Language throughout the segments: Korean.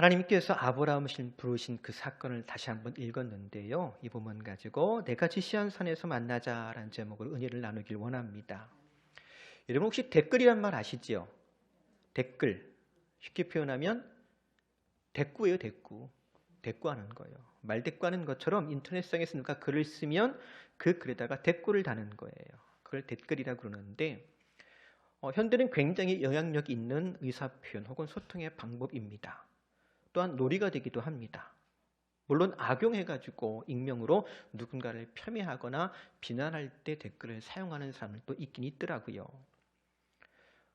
하나님께서 아브라함을 부르신 그 사건을 다시 한번 읽었는데요. 이 부분 가지고 내가 지시한 산에서 만나자라는 제목으로 은혜를 나누길 원합니다. 여러분 혹시 댓글이란 말 아시죠? 댓글. 쉽게 표현하면 대꾸예요, 대꾸. 대꾸하는 거예요. 말대꾸하는 것처럼 인터넷상에서 누가 글을 쓰면 그 글에다가 댓글을 다는 거예요. 그걸 댓글이라고 그러는데 현대는 굉장히 영향력 있는 의사표현 혹은 소통의 방법입니다. 또한 놀이가 되기도 합니다. 물론 악용해가지고 익명으로 누군가를 폄훼하거나 비난할 때 댓글을 사용하는 사람들도 있긴 있더라고요.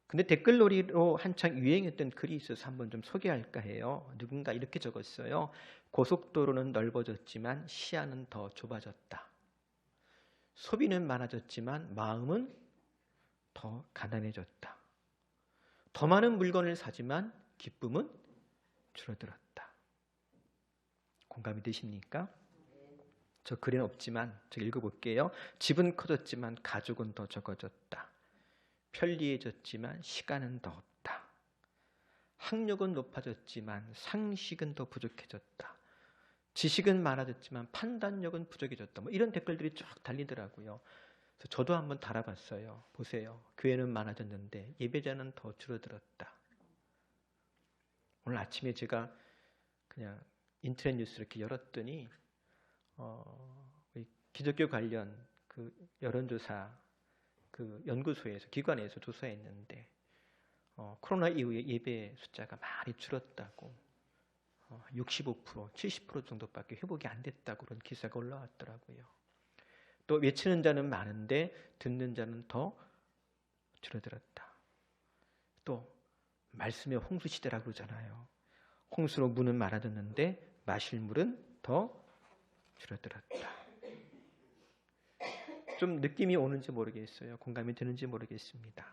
근데 댓글놀이로 한창 유행했던 글이 있어서 한번 좀 소개할까 해요. 누군가 이렇게 적었어요. 고속도로는 넓어졌지만 시야는 더 좁아졌다. 소비는 많아졌지만 마음은 더 가난해졌다. 더 많은 물건을 사지만 기쁨은 줄어들었다. 공감이 되십니까? 저 글에는 없지만 제가 읽어볼게요. 집은 커졌지만 가족은 더 적어졌다. 편리해졌지만 시간은 더 없다. 학력은 높아졌지만 상식은 더 부족해졌다. 지식은 많아졌지만 판단력은 부족해졌다. 뭐 이런 댓글들이 쫙 달리더라고요. 그래서 저도 한번 달아봤어요. 보세요. 교회는 많아졌는데 예배자는 더 줄어들었다. 오늘 아침에 제가 그냥 인터넷 뉴스 이렇게 열었더니 기독교 관련 그 여론조사 그 연구소에서 기관에서 조사했는데 코로나 이후에 예배 숫자가 많이 줄었다고 65%, 70% 정도밖에 회복이 안 됐다고 그런 기사가 올라왔더라고요. 또 외치는 자는 많은데 듣는 자는 더 줄어들었다. 또 말씀의 홍수 시대라고 그러잖아요. 홍수로 물은 많아졌는데 마실 물은 더 줄어들었다. 좀 느낌이 오는지 모르겠어요. 공감이 되는지 모르겠습니다.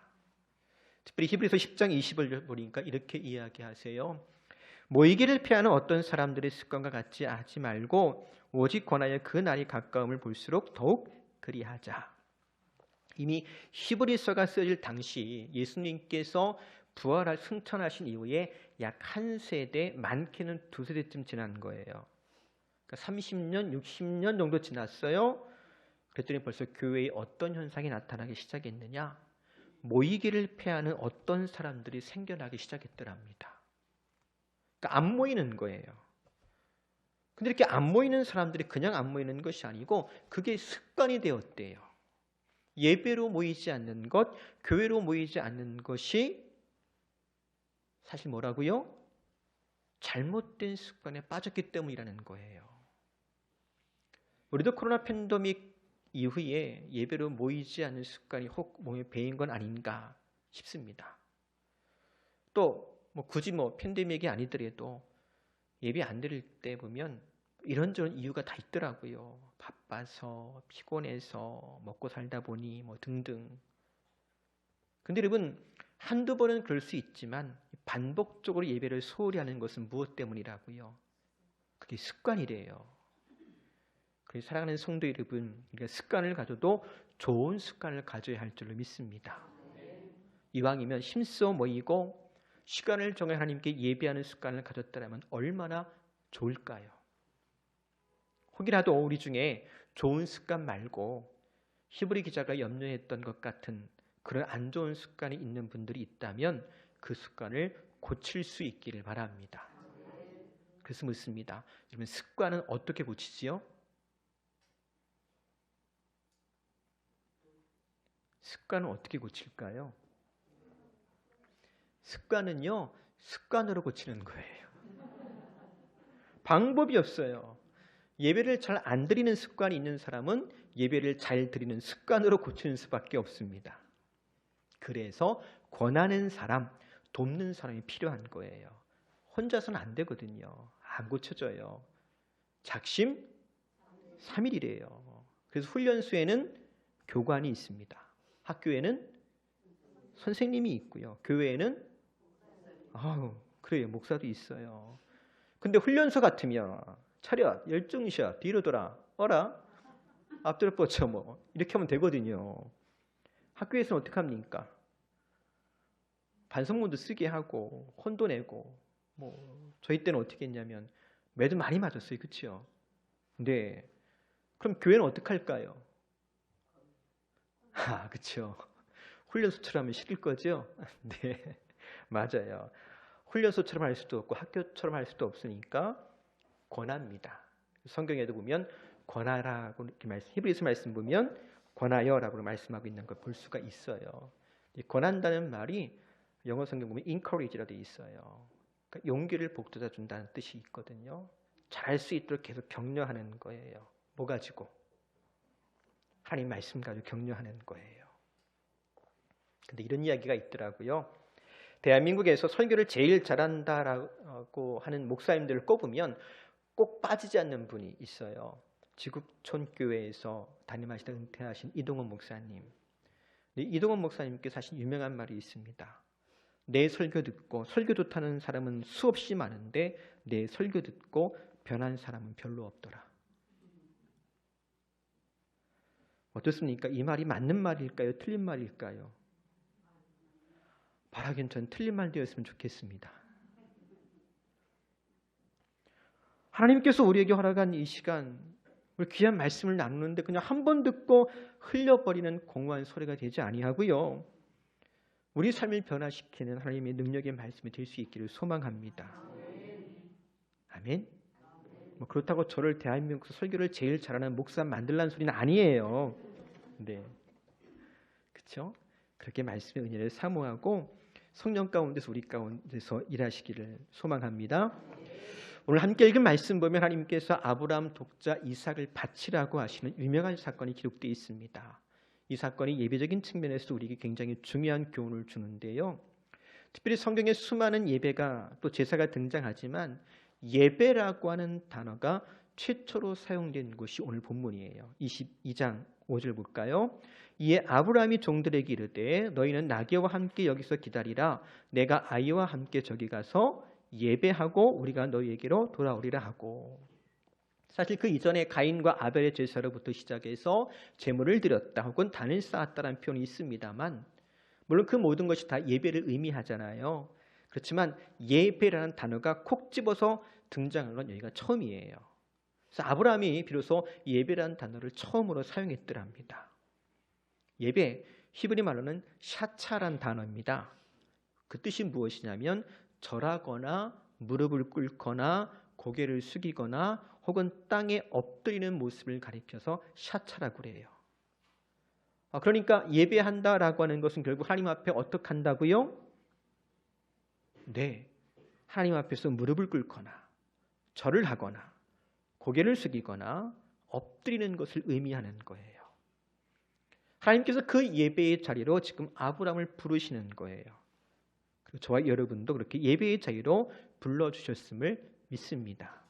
특별히 히브리서 10장 20을 보니까 이렇게 이야기하세요. 모이기를 피하는 어떤 사람들의 습관과 같이 하지 말고 오직 권하여 그 날이 가까움을 볼수록 더욱 그리하자. 이미 히브리서가 쓰여질 당시 예수님께서 부활할 승천하신 이후에 약 한 세대, 많게는 두 세대쯤 지난 거예요. 그러니까 30년, 60년 정도 지났어요. 그랬더니 벌써 교회에 어떤 현상이 나타나기 시작했느냐? 모이기를 패하는 어떤 사람들이 생겨나기 시작했더랍니다. 그러니까 안 모이는 거예요. 근데 이렇게 안 모이는 사람들이 그냥 안 모이는 것이 아니고 그게 습관이 되었대요. 예배로 모이지 않는 것, 교회로 모이지 않는 것이 사실 뭐라고요? 잘못된 습관에 빠졌기 때문이라는 거예요. 우리도 코로나 팬데믹 이후에 예배로 모이지 않는 습관이 혹 몸에 배인 건 아닌가 싶습니다. 또 굳이 팬데믹이 아니더라도 예배 안 드릴 때 보면 이런저런 이유가 다 있더라고요. 바빠서, 피곤해서, 먹고 살다 보니 등등. 근데 여러분 한두 번은 그럴 수 있지만 반복적으로 예배를 소홀히 하는 것은 무엇 때문이라고요? 그게 습관이래요. 그래서 사랑하는 성도 여러분, 우리가 습관을 가져도 좋은 습관을 가져야 할 줄로 믿습니다. 이왕이면 힘써 모이고 시간을 정해 하나님께 예배하는 습관을 가졌다면 얼마나 좋을까요? 혹이라도 우리 중에 좋은 습관 말고 히브리 기자가 염려했던 것 같은 그런 안 좋은 습관이 있는 분들이 있다면 그 습관을 고칠 수 있기를 바랍니다. 그래서 묻습니다. 여러분 습관은 어떻게 고치지요? 습관은 어떻게 고칠까요? 습관은요, 습관으로 고치는 거예요. 방법이 없어요. 예배를 잘 안 드리는 습관이 있는 사람은 예배를 잘 드리는 습관으로 고치는 수밖에 없습니다. 그래서 권하는 사람, 돕는 사람이 필요한 거예요. 혼자서는 안 되거든요. 안 고쳐져요. 작심 3일이래요. 그래서 훈련소에는 교관이 있습니다. 학교에는 선생님이 있고요. 교회에는 그래요. 목사도 있어요. 근데 훈련소 같으면 차렷, 열중샷, 뒤로 돌아, 어라, 앞뒤로 뻗쳐 이렇게 하면 되거든요. 학교에서는 어떻게 합니까? 반성문도 쓰게 하고 혼도 내고 저희 때는 어떻게 했냐면 매도 많이 맞았어요. 그렇죠? 네. 그럼 교회는 어떻게 할까요? 그렇죠. 훈련소처럼 하면 싫을 거죠? 네. 맞아요. 훈련소처럼 할 수도 없고 학교처럼 할 수도 없으니까 권합니다. 성경에도 보면 권하라고 이렇게 히브리서 말씀 보면 권하여라고 말씀하고 있는 걸 볼 수가 있어요. 권한다는 말이 영어 성경 보면 encourage라 되어 있어요. 그러니까 용기를 북돋아 준다는 뜻이 있거든요. 잘할 수 있도록 계속 격려하는 거예요. 뭐 가지고? 하나님 말씀 가지고 격려하는 거예요. 근데 이런 이야기가 있더라고요. 대한민국에서 설교를 제일 잘한다라고 하는 목사님들을 꼽으면 꼭 빠지지 않는 분이 있어요. 지국촌교회에서 담임하시다 은퇴하신 이동원 목사님. 이동원 목사님께서 하신 유명한 말이 있습니다. 내 설교 듣고 설교 좋다는 사람은 수없이 많은데 내 설교 듣고 변한 사람은 별로 없더라. 어떻습니까? 이 말이 맞는 말일까요? 틀린 말일까요? 바라기엔 전 틀린 말 되었으면 좋겠습니다. 하나님께서 우리에게 허락한 이 시간, 우리 귀한 말씀을 나누는데 그냥 한 번 듣고 흘려버리는 공허한 소리가 되지 아니하고요. 우리 삶을 변화시키는 하나님의 능력의 말씀이 될 수 있기를 소망합니다. 아멘. 뭐 그렇다고 저를 대한민국에서 설교를 제일 잘하는 목사 만들라는 소리는 아니에요. 네, 그렇죠? 그렇게 말씀의 은혜를 사모하고 성령 가운데서 우리 가운데서 일하시기를 소망합니다. 오늘 함께 읽은 말씀 보면 하나님께서 아브라함 독자 이삭을 바치라고 하시는 유명한 사건이 기록되어 있습니다. 이 사건이 예배적인 측면에서 우리에게 굉장히 중요한 교훈을 주는데요. 특별히 성경에 수많은 예배가 또 제사가 등장하지만 예배라고 하는 단어가 최초로 사용된 것이 오늘 본문이에요. 22장 5절 볼까요? 이에 아브라함이 종들에게 이르되 너희는 나귀와 함께 여기서 기다리라. 내가 아이와 함께 저기 가서 예배하고 우리가 너희에게로 돌아오리라 하고. 사실 그 이전에 가인과 아벨의 제사로부터 시작해서 제물을 드렸다 혹은 단을 쌓았다라는 표현이 있습니다만 물론 그 모든 것이 다 예배를 의미하잖아요. 그렇지만 예배라는 단어가 콕 집어서 등장한 건 여기가 처음이에요. 그래서 아브라함이 비로소 예배라는 단어를 처음으로 사용했더랍니다. 예배, 히브리 말로는 샤차란 단어입니다. 그 뜻이 무엇이냐면 절하거나 무릎을 꿇거나 고개를 숙이거나 혹은 땅에 엎드리는 모습을 가리켜서 샤차라고 그래요. 그러니까 예배한다라고 하는 것은 결국 하나님 앞에 어떻게 한다고요? 네, 하나님 앞에서 무릎을 꿇거나 절을 하거나 고개를 숙이거나 엎드리는 것을 의미하는 거예요. 하나님께서 그 예배의 자리로 지금 아브라함을 부르시는 거예요. 그리고 저와 여러분도 그렇게 예배의 자리로 불러주셨음을 믿습니다.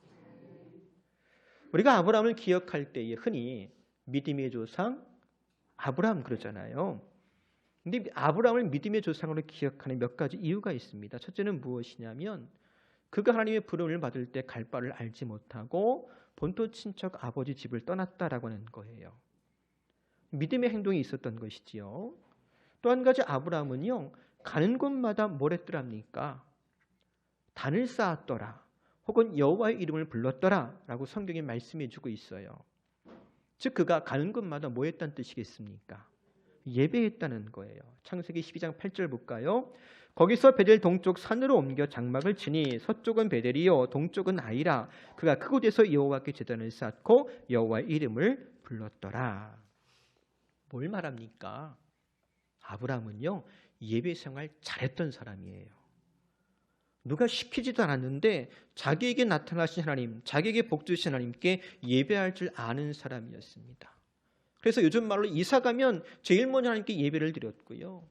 우리가 아브라함을 기억할 때에 흔히 믿음의 조상 아브라함 그러잖아요. 근데 아브라함을 믿음의 조상으로 기억하는 몇 가지 이유가 있습니다. 첫째는 무엇이냐면 그가 하나님의 부름을 받을 때 갈 바를 알지 못하고 본토 친척 아버지 집을 떠났다라고 하는 거예요. 믿음의 행동이 있었던 것이지요. 또 한 가지 아브라함은요. 가는 곳마다 뭘 했더랍니까? 단을 쌓았더라. 혹은 여호와의 이름을 불렀더라 라고 성경이 말씀해 주고 있어요. 즉 그가 가는 곳마다 뭐 했다는 뜻이겠습니까? 예배했다는 거예요. 창세기 12장 8절 볼까요? 거기서 베델 동쪽 산으로 옮겨 장막을 치니 서쪽은 베델이요 동쪽은 아이라. 그가 그곳에서 여호와께 제단을 쌓고 여호와의 이름을 불렀더라. 뭘 말합니까? 아브라함은요 예배 생활 잘했던 사람이에요. 누가 시키지도 않았는데 자기에게 나타나신 하나님, 자기에게 복 주신 하나님께 예배할 줄 아는 사람이었습니다. 그래서 요즘 말로 이사 가면 제일 먼저 하나님께 예배를 드렸고요.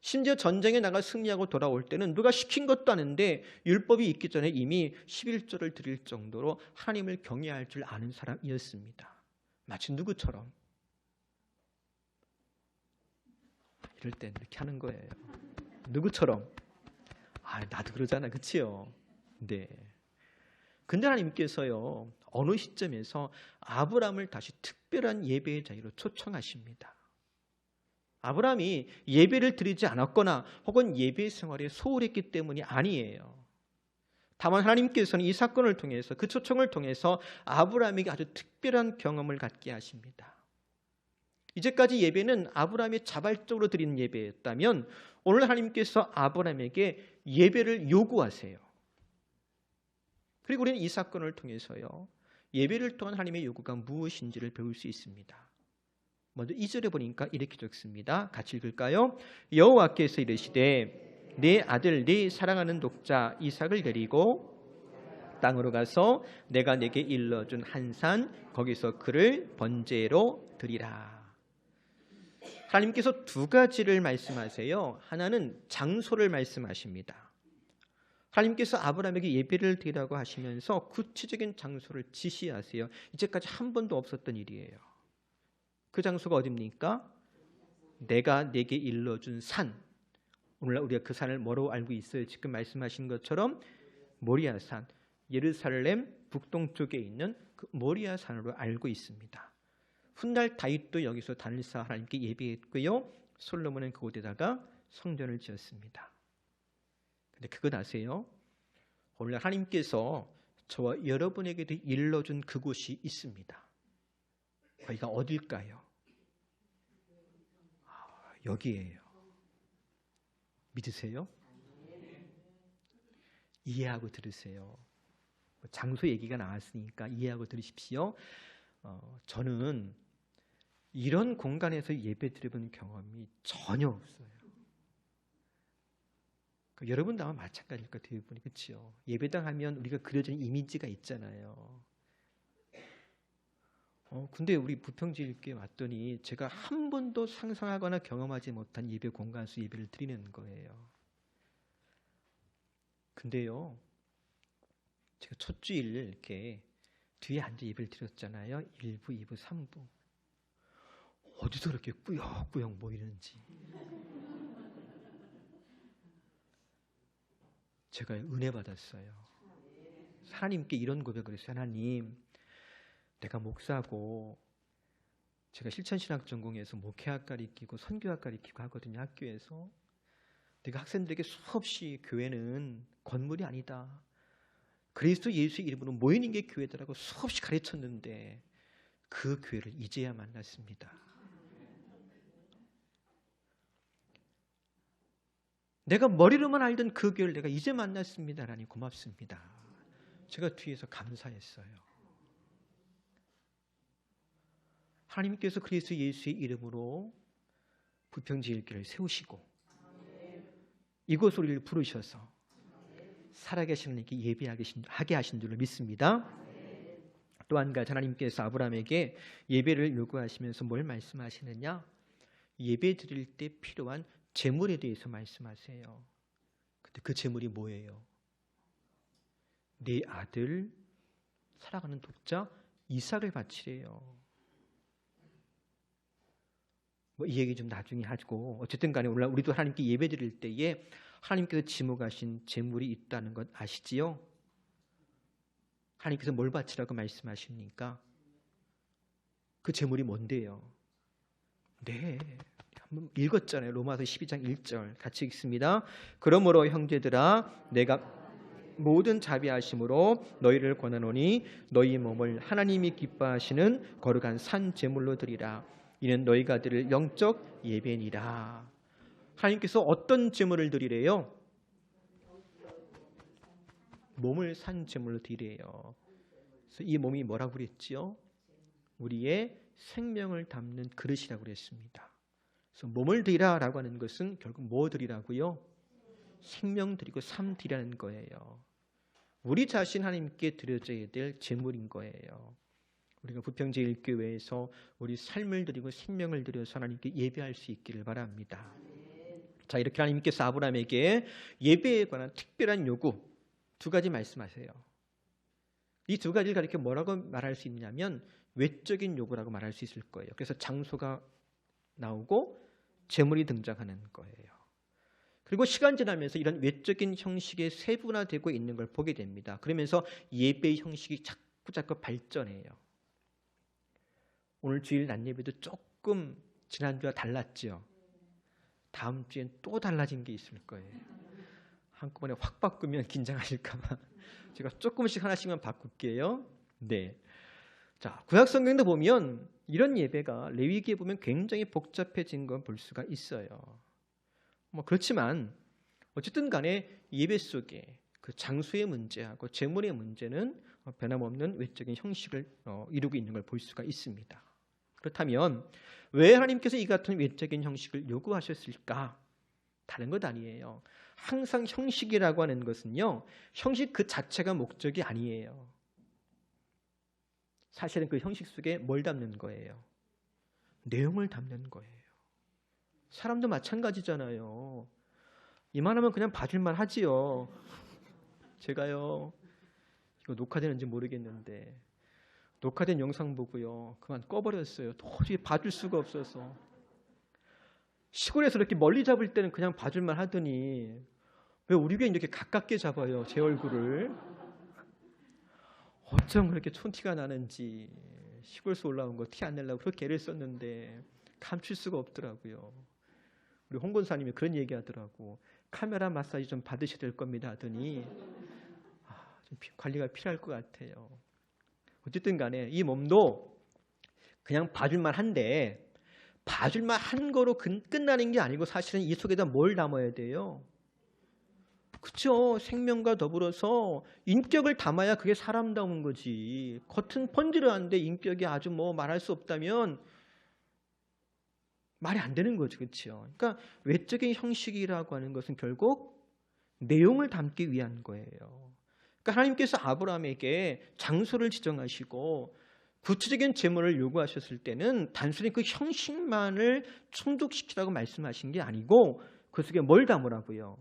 심지어 전쟁에 나가 승리하고 돌아올 때는 누가 시킨 것도 아닌데 율법이 있기 전에 이미 11조를 드릴 정도로 하나님을 경외할 줄 아는 사람이었습니다. 마치 누구처럼? 이럴 때 이렇게 하는 거예요. 누구처럼? 나도 그러잖아, 그치요? 네. 근데 하나님께서요 어느 시점에서 아브라함을 다시 특별한 예배의 자리로 초청하십니다. 아브라함이 예배를 드리지 않았거나 혹은 예배 생활에 소홀했기 때문이 아니에요. 다만 하나님께서는 이 사건을 통해서, 그 초청을 통해서 아브라함에게 아주 특별한 경험을 갖게 하십니다. 이제까지 예배는 아브라함이 자발적으로 드리는 예배였다면 오늘 하나님께서 아브라함에게 예배를 요구하세요. 그리고 우리는 이 사건을 통해서요, 예배를 통한 하나님의 요구가 무엇인지를 배울 수 있습니다. 먼저 2절에 보니까 이렇게 적습니다. 같이 읽을까요? 여호와께서 이르시되 내 아들 네 사랑하는 독자 이삭을 데리고 땅으로 가서 내가 내게 일러준 한 산 거기서 그를 번제로 드리라. 하나님께서 두 가지를 말씀하세요. 하나는 장소를 말씀하십니다. 하나님께서 아브라함에게 예배를 드리라고 하시면서 구체적인 장소를 지시하세요. 이제까지 한 번도 없었던 일이에요. 그 장소가 어디입니까? 내가 내게 일러준 산. 오늘날 우리가 그 산을 뭐로 알고 있어요? 지금 말씀하신 것처럼 모리아산, 예루살렘 북동쪽에 있는 그 모리아산으로 알고 있습니다. 훗날 다윗도 여기서 단일사 하나님께 예배했고요, 솔로몬은 그곳에다가 성전을 지었습니다. 근데 그것 아세요? 오늘날 하나님께서 저와 여러분에게도 일러준 그곳이 있습니다. 거기가 어딜까요? 여기에요. 믿으세요? 이해하고 들으세요. 장소 얘기가 나왔으니까 이해하고 들으십시오. 저는 이런 공간에서 예배 드려본 경험이 전혀 없어요. 여러분도 아마 마찬가지일 것 같아요. 그렇죠? 예배당 하면 우리가 그려진 이미지가 있잖아요. 근데 우리 부평지일교회 왔더니 제가 한 번도 상상하거나 경험하지 못한 예배 공간에서 예배를 드리는 거예요. 근데요, 제가 첫 주일 이렇게 뒤에 앉아 예배를 드렸잖아요. 1부, 2부, 3부. 어디서 그렇게 꾸역꾸역 모이는지. 제가 은혜 받았어요. 하나님께 이런 고백을 했어요. 하나님, 내가 목사고 제가 실천신학 전공해서 목회학 가르치고 선교학 가르치고 하거든요. 학교에서. 내가 학생들에게 수없이 교회는 건물이 아니다, 그리스도 예수의 이름으로 모이는 게 교회다라고 수없이 가르쳤는데 그 교회를 이제야 만났습니다. 내가 머리로만 알던 그 교회를 내가 이제 만났습니다. 하나님 고맙습니다. 제가 뒤에서 감사했어요. 하나님께서 그리스도 예수의 이름으로 부평지일교회를 세우시고 이곳으로 우리를 부르셔서 살아계신 하나님께 예배하게 하신 줄을 믿습니다. 또 한 가지 하나님께서 아브라함에게 예배를 요구하시면서 뭘 말씀하시느냐? 예배 드릴 때 필요한 제물에 대해서 말씀하세요. 근데 그 제물이 뭐예요? 네 아들 사랑하는 독자 이삭을 바치래요. 이 얘기 좀 나중에 하고, 어쨌든 간에 오늘 우리도 하나님께 예배 드릴 때에 하나님께서 지목하신 제물이 있다는 것 아시지요? 하나님께서 뭘 바치라고 말씀하십니까? 그 제물이 뭔데요? 네, 한번 읽었잖아요. 로마서 12장 1절 같이 읽습니다. 그러므로 형제들아, 내가 모든 자비하심으로 너희를 권하노니 너희 몸을 하나님이 기뻐하시는 거룩한 산 제물로 드리라. 이는 너희가 드릴 영적 예배니라. 하나님께서 어떤 제물을 드리래요? 몸을 산 제물로 드리래요. 그래서 이 몸이 뭐라고 그랬지요? 우리의 생명을 담는 그릇이라고 그랬습니다. 그래서 몸을 드리라라고 하는 것은 결국 뭐 드리라고요? 생명 드리고 삶 드리라는 거예요. 우리 자신 하나님께 드려져야 될 제물인 거예요. 우리가 부평제일교회에서 우리 삶을 드리고 생명을 드려서 하나님께 예배할 수 있기를 바랍니다. 자, 이렇게 하나님께서 아브라함에게 예배에 관한 특별한 요구 두 가지 말씀하세요. 이 두 가지를 가리켜 뭐라고 말할 수 있냐면 외적인 요구라고 말할 수 있을 거예요. 그래서 장소가 나오고 제물이 등장하는 거예요. 그리고 시간 지나면서 이런 외적인 형식의 세분화되고 있는 걸 보게 됩니다. 그러면서 예배의 형식이 자꾸 발전해요. 오늘 주일 낮예배도 조금 지난주와 달랐죠. 다음 주엔 또 달라진 게 있을 거예요. 한꺼번에 확 바꾸면 긴장하실까봐 제가 조금씩 하나씩만 바꿀게요. 네. 자, 구약 성경도 보면 이런 예배가 레위기에 보면 굉장히 복잡해진 걸 볼 수가 있어요. 뭐 그렇지만 어쨌든 간에 예배 속에 그 장소의 문제하고 제물의 문제는 변함없는 외적인 형식을 이루고 있는 걸 볼 수가 있습니다. 그렇다면 왜 하나님께서 이 같은 외적인 형식을 요구하셨을까? 다른 것 아니에요. 항상 형식이라고 하는 것은요, 형식 그 자체가 목적이 아니에요. 사실은 그 형식 속에 뭘 담는 거예요? 내용을 담는 거예요. 사람도 마찬가지잖아요. 이만하면 그냥 봐줄만 하지요. 제가요, 이거 녹화되는지 모르겠는데 녹화된 영상 보고요, 그만 꺼버렸어요. 도저히 봐줄 수가 없어서. 시골에서 이렇게 멀리 잡을 때는 그냥 봐줄만 하더니 왜 우리 교회 이렇게 가깝게 잡아요, 제 얼굴을. 어쩜 그렇게 촌티가 나는지. 시골에서 올라온 거 티 안 내려고 그렇게 애를 썼는데 감출 수가 없더라고요. 우리 홍 권사님이 그런 얘기 하더라고. 카메라 마사지 좀 받으셔야 될 겁니다 하더니 좀 관리가 필요할 것 같아요. 어쨌든 간에 이 몸도 그냥 봐줄만 한데 봐줄만 한 거로 끝나는 게 아니고 사실은 이 속에다 뭘 담아야 돼요? 그렇죠. 생명과 더불어서 인격을 담아야 그게 사람다운 거지. 겉은 번지르한데 인격이 아주 뭐 말할 수 없다면 말이 안 되는 거죠. 그렇죠. 그러니까 외적인 형식이라고 하는 것은 결국 내용을 담기 위한 거예요. 그러니까 하나님께서 아브라함에게 장소를 지정하시고 구체적인 제물을 요구하셨을 때는 단순히 그 형식만을 충족시키라고 말씀하신 게 아니고 그 속에 뭘 담으라고요?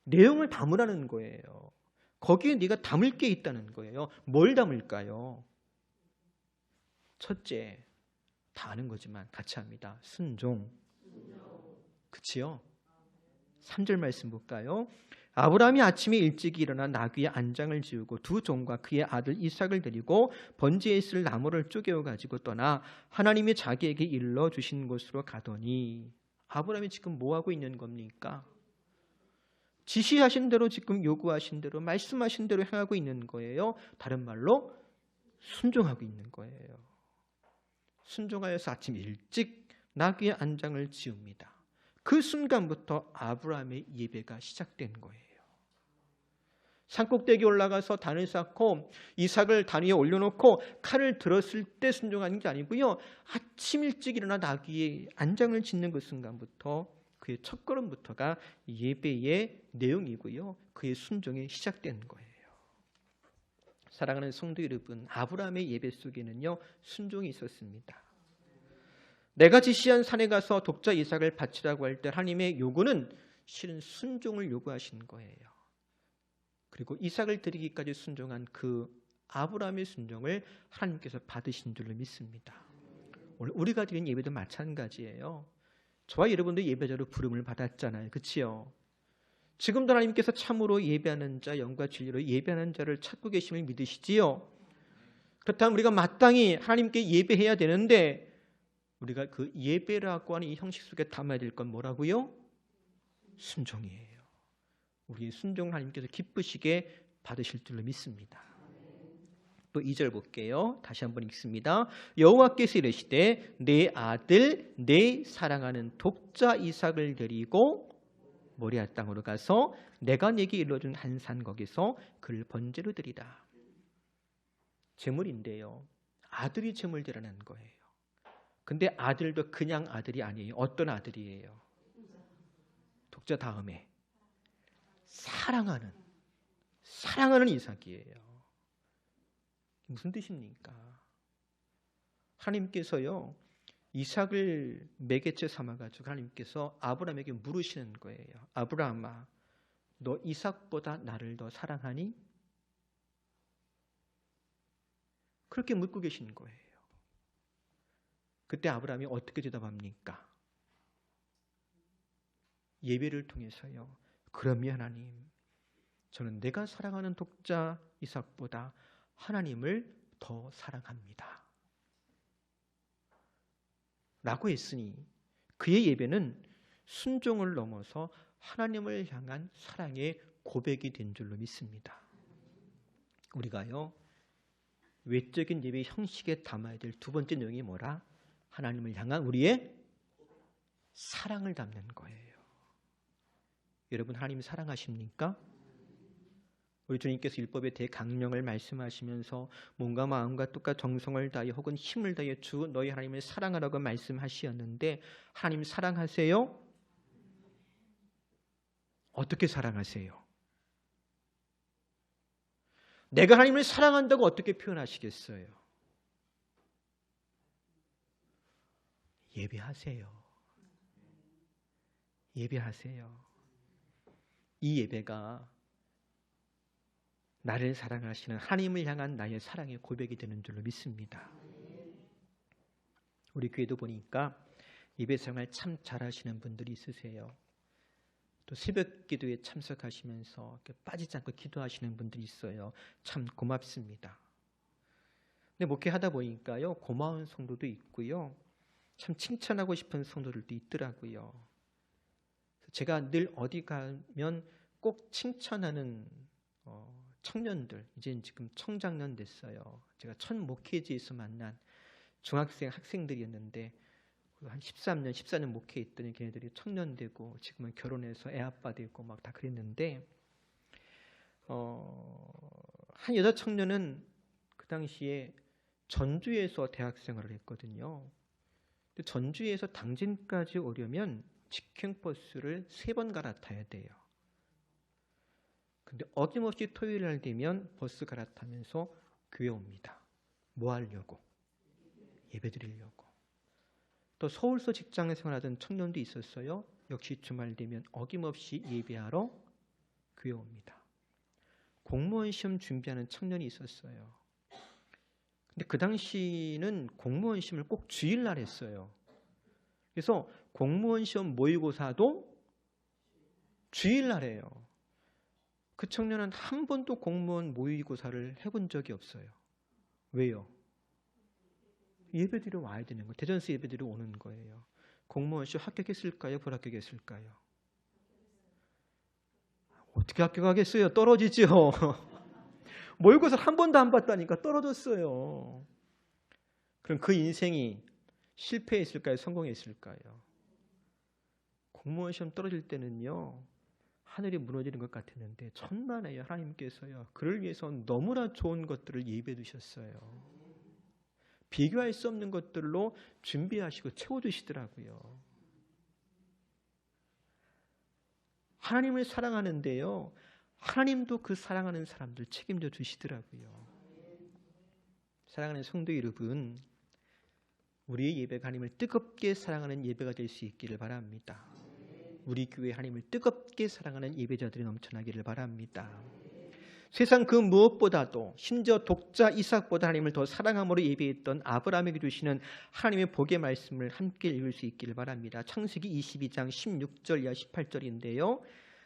내용을 담으라는 거예요. 거기에 네가 담을 게 있다는 거예요. 뭘 담을까요? 첫째, 다 아는 거지만 같이 합니다. 순종. 그치요? 3절 말씀 볼까요? 아브라함이 아침에 일찍 일어나 나귀의 안장을 지우고 두 종과 그의 아들 이삭을 데리고 번제에 있을 나무를 쪼개어 가지고 떠나 하나님이 자기에게 일러 주신 곳으로 가더니, 아브라함이 지금 뭐 하고 있는 겁니까? 지시하신 대로, 지금 요구하신 대로, 말씀하신 대로 행하고 있는 거예요. 다른 말로 순종하고 있는 거예요. 순종하여서 아침 일찍 나귀의 안장을 지웁니다. 그 순간부터 아브라함의 예배가 시작된 거예요. 산꼭대기 올라가서 단을 쌓고 이삭을 단 위에 올려놓고 칼을 들었을 때 순종하는 게 아니고요, 아침 일찍 일어나 나귀의 안장을 짓는 그 순간부터, 그의 첫걸음부터가 예배의 내용이고요, 그의 순종이 시작된 거예요. 사랑하는 성도 여러분, 아브라함의 예배 속에는요 순종이 있었습니다. 내가 지시한 산에 가서 독자 이삭을 바치라고 할 때 하나님의 요구는 실은 순종을 요구하신 거예요. 그리고 이삭을 드리기까지 순종한 그 아브라함의 순종을 하나님께서 받으신 줄로 믿습니다. 오늘 우리가 드린 예배도 마찬가지예요. 저와 여러분도 예배자로 부름을 받았잖아요. 그렇지요? 지금도 하나님께서 참으로 예배하는 자, 영과 진리로 예배하는 자를 찾고 계심을 믿으시지요? 그렇다면 우리가 마땅히 하나님께 예배해야 되는데 우리가 그 예배라고 하는 이 형식 속에 담아야 될 건 뭐라고요? 순종이에요. 우리의 순종을 하나님께서 기쁘시게 받으실 줄로 믿습니다. 또 2절 볼게요. 다시 한번 읽습니다. 여호와께서 이르시되 내 아들 내 사랑하는 독자 이삭을 데리고 모리아 땅으로 가서 내가 네게 일러준 한 산 거기서 그를 번제로 드리라. 제물인데요, 아들이 제물 드리라는 거예요. 근데 아들도 그냥 아들이 아니에요. 어떤 아들이에요? 독자 다음에 사랑하는 이삭이에요. 무슨 뜻입니까? 하나님께서요 이삭을 매개체 삼아가지고 하나님께서 아브라함에게 물으시는 거예요. 아브라함아, 너 이삭보다 나를 더 사랑하니? 그렇게 묻고 계신 거예요. 그때 아브라함이 어떻게 대답합니까? 예배를 통해서요, 그러면 하나님, 저는 내가 사랑하는 독자 이삭보다 하나님을 더 사랑합니다 라고 했으니 그의 예배는 순종을 넘어서 하나님을 향한 사랑의 고백이 된 줄로 믿습니다. 우리가요, 외적인 예배 형식에 담아야 될 두 번째 내용이 뭐라? 하나님을 향한 우리의 사랑을 담는 거예요. 여러분, 하나님 사랑하십니까? 우리 주님께서 율법의 대강령을 말씀하시면서 몸과 마음과 뜻과 정성을 다해 혹은 힘을 다해 주 너희 하나님을 사랑하라고 말씀하시었는데, 하나님 사랑하세요? 어떻게 사랑하세요? 내가 하나님을 사랑한다고 어떻게 표현하시겠어요? 예배하세요. 예배하세요. 이 예배가 나를 사랑하시는 하나님을 향한 나의 사랑의 고백이 되는 줄로 믿습니다. 우리 교회도 보니까 예배 생활 참 잘하시는 분들이 있으세요. 또 새벽 기도에 참석하시면서 빠지지 않고 기도하시는 분들이 있어요. 참 고맙습니다. 근데 목회하다 보니까요, 고마운 성도도 있고요, 참 칭찬하고 싶은 성도들도 있더라고요. 제가 늘 어디 가면 꼭 칭찬하는 청년들, 이제 지금 청장년 됐어요. 제가 첫 목회지에서 만난 중학생 학생들이었는데 한 13년, 14년 목회했더니 걔네들이 청년 되고 지금은 결혼해서 애 아빠 되고 막 다 그랬는데, 한 여자 청년은 그 당시에 전주에서 대학생활을 했거든요. 근데 전주에서 당진까지 오려면 직행버스를 3번 갈아타야 돼요. 근데 어김없이 토요일 날 되면 버스 갈아타면서 교회 옵니다. 뭐 하려고? 예배 드리려고. 또 서울서 직장 생활하던 청년도 있었어요. 역시 주말 되면 어김없이 예배하러 교회 옵니다. 공무원 시험 준비하는 청년이 있었어요. 근데 그 당시는 공무원 시험을 꼭 주일날 했어요. 그래서 공무원 시험 모의고사도 주일날 해요. 그 청년은 한 번도 공무원 모의고사를 해본 적이 없어요. 왜요? 예배드리러 와야 되는 거예요. 대전서 예배드리러 오는 거예요. 공무원 시험 합격했을까요? 불합격했을까요? 어떻게 합격하겠어요? 떨어지죠. 모의고사를 한 번도 안 봤다니까 떨어졌어요. 그럼 그 인생이 실패했을까요? 성공했을까요? 공무원 시험 떨어질 때는요, 하늘이 무너지는 것 같았는데 천만에요, 하나님께서요, 그를 위해서 너무나 좋은 것들을 예배해 두셨어요. 비교할 수 없는 것들로 준비하시고 채워주시더라고요. 하나님을 사랑하는데요, 하나님도 그 사랑하는 사람들 책임져 주시더라고요. 사랑하는 성도 여러분, 우리의 예배가 하나님을 뜨겁게 사랑하는 예배가 될 수 있기를 바랍니다. 우리 교회 하나님을 뜨겁게 사랑하는 예배자들이 넘쳐나기를 바랍니다. 세상 그 무엇보다도, 심지어 독자 이삭보다 하나님을 더 사랑함으로 예배했던 아브라함에게 주시는 하나님의 복의 말씀을 함께 읽을 수 있기를 바랍니다. 창세기 22장 16절 이하 18절인데요.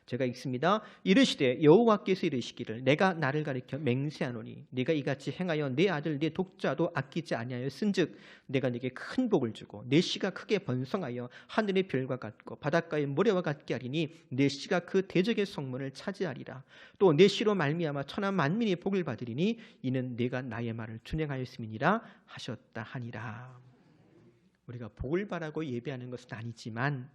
제가 읽습니다. 이르시되 여호와께서 이르시기를 내가 나를 가리켜 맹세하노니 네가 이같이 행하여 내 아들 내 독자도 아끼지 아니하였은즉 내가 네게 큰 복을 주고 내 씨가 크게 번성하여 하늘의 별과 같고 바닷가의 모래와 같게 하리니 내 씨가 그 대적의 성문을 차지하리라. 또 내 씨로 말미암아 천하 만민이 복을 받으리니 이는 내가 나의 말을 준행하였음이니라 하셨다 하니라. 우리가 복을 바라고 예배하는 것은 아니지만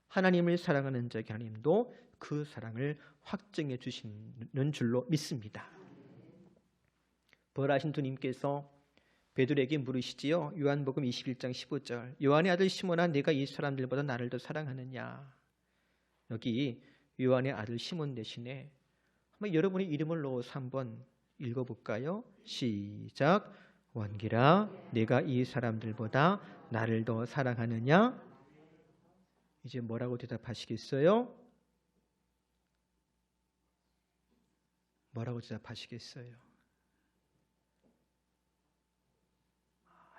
하나님을 사랑하는 자에게 하나님도 그 사랑을 확증해 주시는 줄로 믿습니다. 벌하신 주님께서 베드로에게 물으시지요. 요한복음 21장 15절. 요한의 아들 시몬아, 내가 이 사람들보다 나를 더 사랑하느냐. 여기 요한의 아들 시몬 대신에 한번 여러분의 이름을 넣어서 한번 읽어볼까요? 시작. 원기라, 내가 이 사람들보다 나를 더 사랑하느냐? 이제 뭐라고 대답하시겠어요? 뭐라고 대답하시겠어요?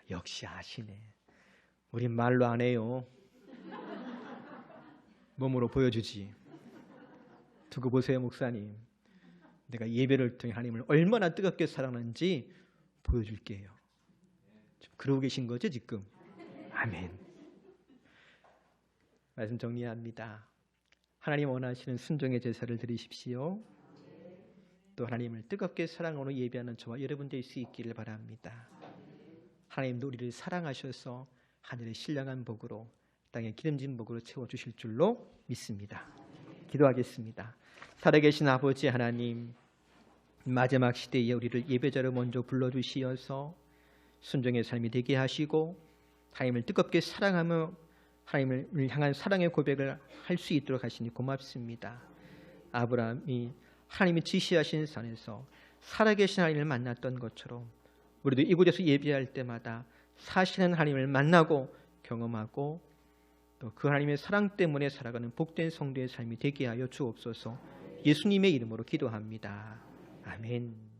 역시 아시네. 우린 말로 안 해요. 몸으로 보여주지. 두고 보세요, 목사님. 내가 예배를 통해 하나님을 얼마나 뜨겁게 사랑하는지 보여줄게요. 지금 그러고 계신 거죠, 지금? 아멘. 말씀 정리합니다. 하나님 원하시는 순종의 제사를 드리십시오. 또 하나님을 뜨겁게 사랑으로 예배하는 저와 여러분 될 수 있기를 바랍니다. 하나님도 우리를 사랑하셔서 하늘의 신령한 복으로 땅의 기름진 복으로 채워주실 줄로 믿습니다. 기도하겠습니다. 살아계신 아버지 하나님, 마지막 시대에 우리를 예배자로 먼저 불러주시어서 순종의 삶이 되게 하시고 하나님을 뜨겁게 사랑하며 하나님을 향한 사랑의 고백을 할 수 있도록 하시니 고맙습니다. 아브라함이 하나님이 지시하신 산에서 살아계신 하나님을 만났던 것처럼 우리도 이곳에서 예배할 때마다 사시는 하나님을 만나고 경험하고 또 그 하나님의 사랑 때문에 살아가는 복된 성도의 삶이 되게 하여 주옵소서. 예수님의 이름으로 기도합니다. 아멘.